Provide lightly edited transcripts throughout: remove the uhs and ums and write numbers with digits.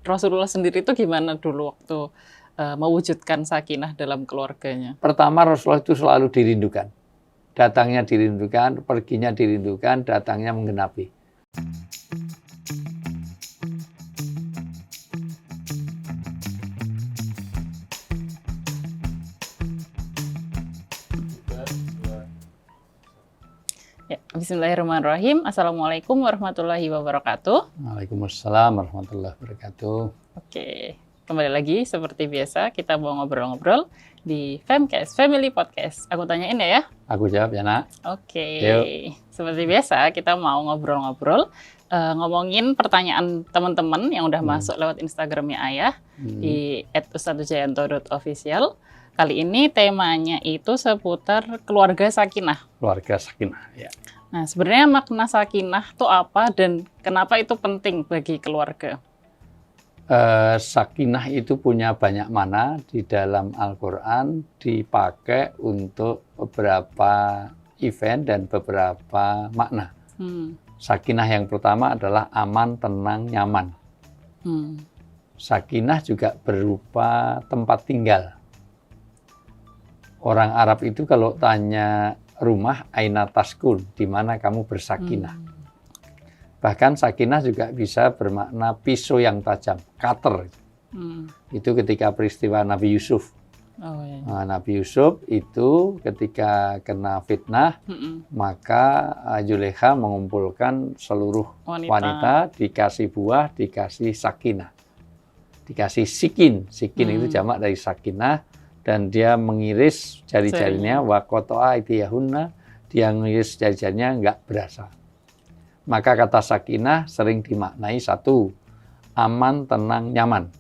Rasulullah sendiri itu gimana dulu waktu mewujudkan sakinah dalam keluarganya? Pertama, Rasulullah itu selalu dirindukan. Datangnya dirindukan, perginya dirindukan, datangnya menggenapi. Ya, bismillahirrahmanirrahim. Assalamualaikum warahmatullahi wabarakatuh. Waalaikumsalam warahmatullahi wabarakatuh. Oke, kembali lagi seperti biasa kita mau ngobrol-ngobrol di Femcast Family Podcast. Aku tanyain ya? Aku jawab ya, Nak. Oke, Yuk. seperti biasa kita mau ngobrol-ngobrol, ngomongin pertanyaan teman-teman yang udah masuk lewat Instagramnya Ayah di @ustadzujayanto.official. Kali ini temanya itu seputar keluarga sakinah. Keluarga sakinah, ya. Nah, sebenarnya makna sakinah itu apa dan kenapa itu penting bagi keluarga? Sakinah itu punya banyak makna di dalam Al-Quran, dipakai untuk beberapa event dan beberapa makna. Sakinah yang pertama adalah aman, tenang, nyaman. Sakinah juga berupa tempat tinggal. Orang Arab itu kalau tanya rumah, aina taskun, di mana kamu bersakinah. Bahkan sakinah juga bisa bermakna pisau yang tajam, cutter. Itu ketika peristiwa Nabi Yusuf. Nah, Nabi Yusuf itu ketika kena fitnah, maka Zulekha mengumpulkan seluruh wanita, dikasih buah, dikasih sakinah. Dikasih sikin. Sikin itu jamak dari sakinah. Dan dia mengiris jari-jarinya, wakotoa itiyahunna, dia mengiris jari-jarinya nggak berasa. Maka kata sakinah sering dimaknai satu, aman, tenang, nyaman.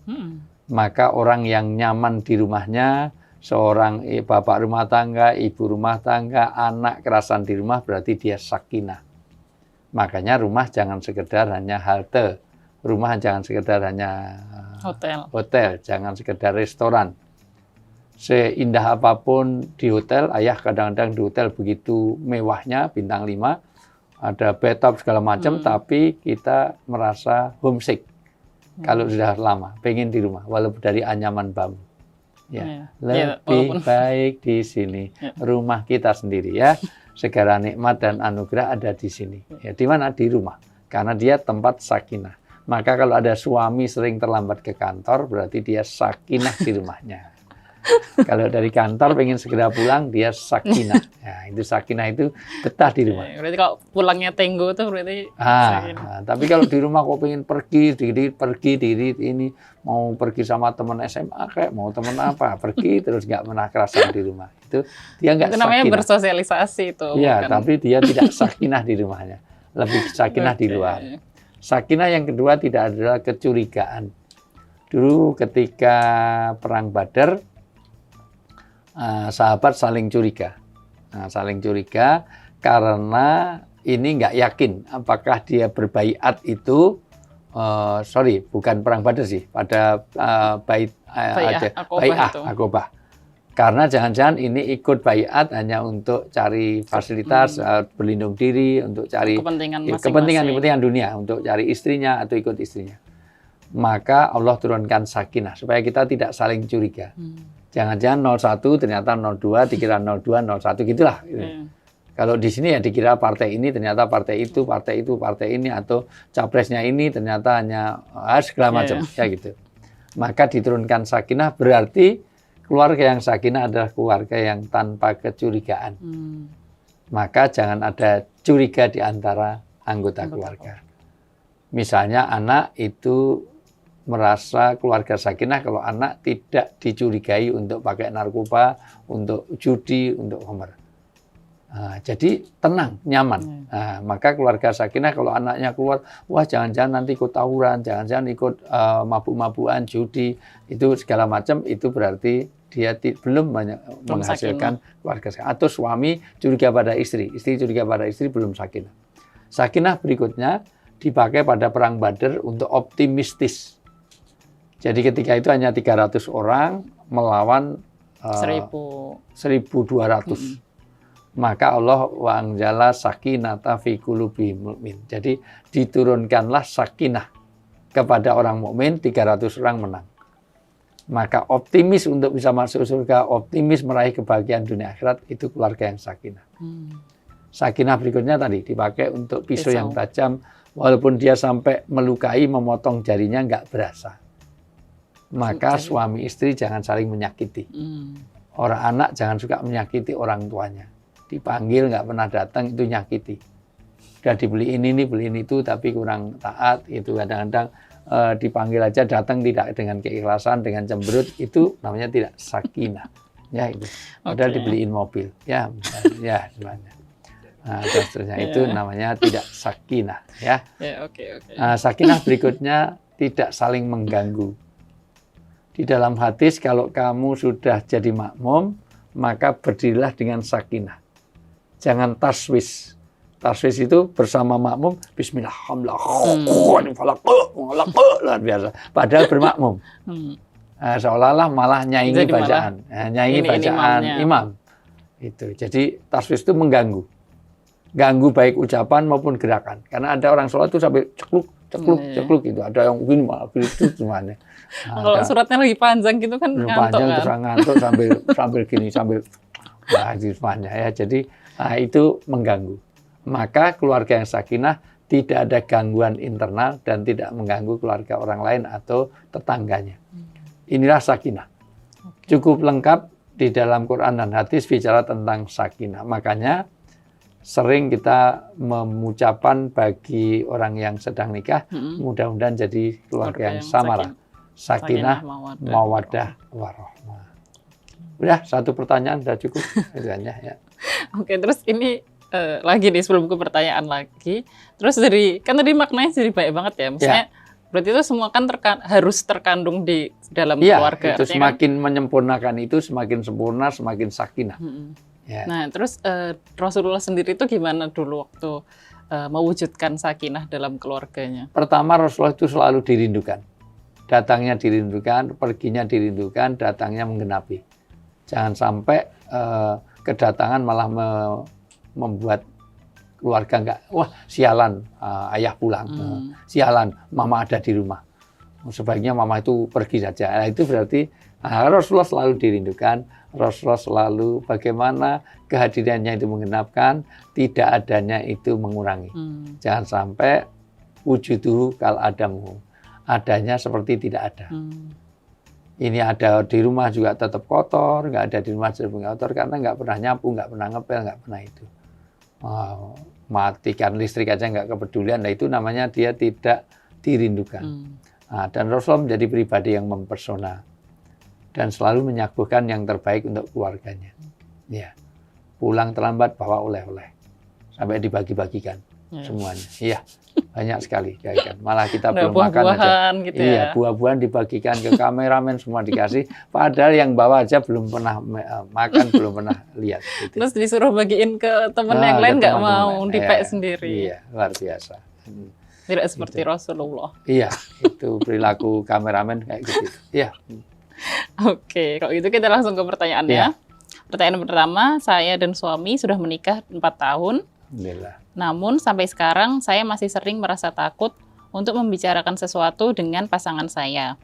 Maka orang yang nyaman di rumahnya, seorang bapak rumah tangga, ibu rumah tangga, anak kerasan di rumah, berarti dia sakinah. Makanya rumah jangan sekedar hanya halte, rumah jangan sekedar hanya hotel, jangan sekedar restoran. Seindah apapun di hotel, ayah kadang-kadang di hotel begitu mewahnya, bintang 5, ada bathtub segala macam, tapi kita merasa homesick. Kalau sudah lama, pengen di rumah, walaupun dari anyaman bambu. Lebih baik di sini, rumah kita sendiri ya. Segala nikmat dan anugerah ada di sini. Ya, di mana? Di rumah. Karena dia tempat sakinah. Maka kalau ada suami sering terlambat ke kantor, berarti dia sakinah di rumahnya. Kalau dari kantor pengen segera pulang, dia sakinah. Ya, itu sakinah itu betah di rumah. Berarti kalau pulangnya tenggo tuh berarti sakinah. Tapi kalau di rumah kok pengen pergi, ini mau pergi sama teman SMA kayak mau teman apa, pergi terus nggak pernah kerasan di rumah. Itu dia nggak sakinah. Itu namanya bersosialisasi itu. Iya, tapi dia tidak sakinah di rumahnya. Lebih sakinah di luar. Sakinah yang kedua tidak adalah kecurigaan. Dulu ketika perang Badar, sahabat saling curiga. Saling curiga karena ini nggak yakin apakah dia berbaiat itu, bukan perang Badar sih, pada Aqobah. Karena jangan-jangan ini ikut baiat hanya untuk cari fasilitas, berlindung diri, untuk cari kepentingan dunia, untuk cari istrinya atau ikut istrinya. Maka Allah turunkan sakinah supaya kita tidak saling curiga. Jangan-jangan 01 ternyata 02, dikira 02, 01 gitulah. Kalau di sini ya dikira partai ini ternyata partai itu, partai ini atau capresnya ini ternyata hanya segala macam ya gitu. Maka diturunkan sakinah berarti keluarga yang sakinah adalah keluarga yang tanpa kecurigaan. Maka jangan ada curiga di antara anggota keluarga. Misalnya anak itu merasa keluarga sakinah kalau anak tidak dicurigai untuk pakai narkoba, untuk judi, untuk homer. Jadi tenang, nyaman. Maka keluarga sakinah kalau anaknya keluar, wah jangan-jangan nanti ikut tawuran, jangan-jangan ikut mabuk-mabukan, judi, itu segala macam, itu berarti dia belum menghasilkan keluarga sakinah. Atau suami curiga pada istri curiga pada istri, belum sakinah. Sakinah berikutnya dipakai pada perang Badar untuk optimistis. Jadi ketika itu hanya 300 orang melawan 1.200. Maka Allah wa'anjala sakinata fi qulubil mu'min. Jadi diturunkanlah sakinah kepada orang mukmin 300 orang menang. Maka optimis untuk bisa masuk surga, optimis meraih kebahagiaan dunia akhirat, itu keluarga yang sakinah. Sakinah berikutnya tadi dipakai untuk pisau yang tajam, walaupun dia sampai melukai, memotong jarinya nggak berasa. Maka suami istri jangan saling menyakiti. Orang anak jangan suka menyakiti orang tuanya. Dipanggil nggak pernah datang, itu nyakiti. Udah dibeliin ini, beliin itu, tapi kurang taat, itu kadang-kadang dipanggil aja datang tidak dengan keikhlasan, dengan cemberut, itu namanya tidak sakinah. Ya itu. Padahal dibeliin mobil, ya semuanya. Nah, terus seterusnya itu namanya tidak sakinah, ya. Nah, sakinah berikutnya tidak saling mengganggu. Di dalam hadis kalau kamu sudah jadi makmum, maka berdirilah dengan sakinah. Jangan taswis. Taswis itu bersama makmum, bismillah, luar biasa. Padahal bermakmum. Seolah-olah malah nyaingi bacaan. Nyaingi bacaan imam. Itu. Jadi taswis itu mengganggu. Ganggu baik ucapan maupun gerakan. Karena ada orang sholat itu sampai cekluk gitu. Ada yang begini malah itu semuanya. Kalau suratnya lagi panjang gitu kan ngantuk panjang, kan? Ngantuk sambil gini, sambil semuanya ya. Jadi itu mengganggu. Maka keluarga yang sakinah tidak ada gangguan internal dan tidak mengganggu keluarga orang lain atau tetangganya. Inilah sakinah. Cukup lengkap di dalam Quran dan hadis bicara tentang sakinah. Makanya sering kita mengucapkan bagi orang yang sedang nikah, mudah-mudahan jadi keluarga yang samarah. Sakinah, mawaddah, warahmah. Udah, satu pertanyaan sudah cukup. Ya. Oke, terus ini lagi nih sebelum ke pertanyaan lagi. Terus kan tadi maknanya jadi baik banget ya. Maksudnya berarti itu semua kan harus terkandung di dalam keluarga. Itu semakin menyempurnakan itu semakin sempurna, semakin sakinah. Ya. Nah, terus Rasulullah sendiri itu gimana dulu waktu mewujudkan sakinah dalam keluarganya? Pertama, Rasulullah itu selalu dirindukan. Datangnya dirindukan, perginya dirindukan, datangnya menggenapi. Jangan sampai kedatangan malah membuat keluarga enggak, wah sialan ayah pulang, sialan mama ada di rumah. Sebaiknya mama itu pergi saja. Nah, itu berarti Rasulullah selalu dirindukan, Rasulullah selalu bagaimana kehadirannya itu menggenapkan, tidak adanya itu mengurangi. Jangan sampai wujuduhu kal adamu, adanya seperti tidak ada. Ini ada di rumah juga tetap kotor, nggak ada di rumah tetap kotor karena nggak pernah nyapu, nggak pernah ngepel, nggak pernah itu. Matikan listrik aja nggak kepedulian, nah itu namanya dia tidak dirindukan. Nah, dan Rasulullah menjadi pribadi yang mempersona dan selalu menyaguhkan yang terbaik untuk keluarganya. Ya, pulang terlambat bawa oleh-oleh sampai dibagi-bagikan semuanya. Iya, banyak sekali. Malah kita belum makan aja. Gitu iya, buah-buahan dibagikan ke kameramen semua dikasih. Padahal yang bawa aja belum pernah makan, belum pernah lihat. Gitu. Terus disuruh bagiin ke teman yang lain nggak mau, dipek sendiri. Iya, luar biasa. Tidak seperti gitu. Rasulullah. Iya, itu perilaku kameramen kayak gitu. Iya. Oke, kalau gitu kita langsung ke pertanyaannya. Pertanyaan pertama, saya dan suami sudah menikah 4 tahun. Alhamdulillah. Namun sampai sekarang saya masih sering merasa takut untuk membicarakan sesuatu dengan pasangan saya.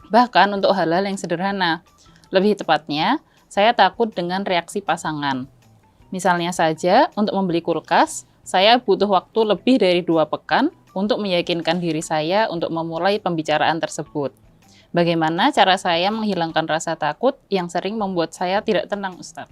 Bahkan untuk hal-hal yang sederhana. Lebih tepatnya, saya takut dengan reaksi pasangan. Misalnya saja, untuk membeli kulkas, saya butuh waktu lebih dari 2 pekan untuk meyakinkan diri saya untuk memulai pembicaraan tersebut. Bagaimana cara saya menghilangkan rasa takut yang sering membuat saya tidak tenang, Ustaz?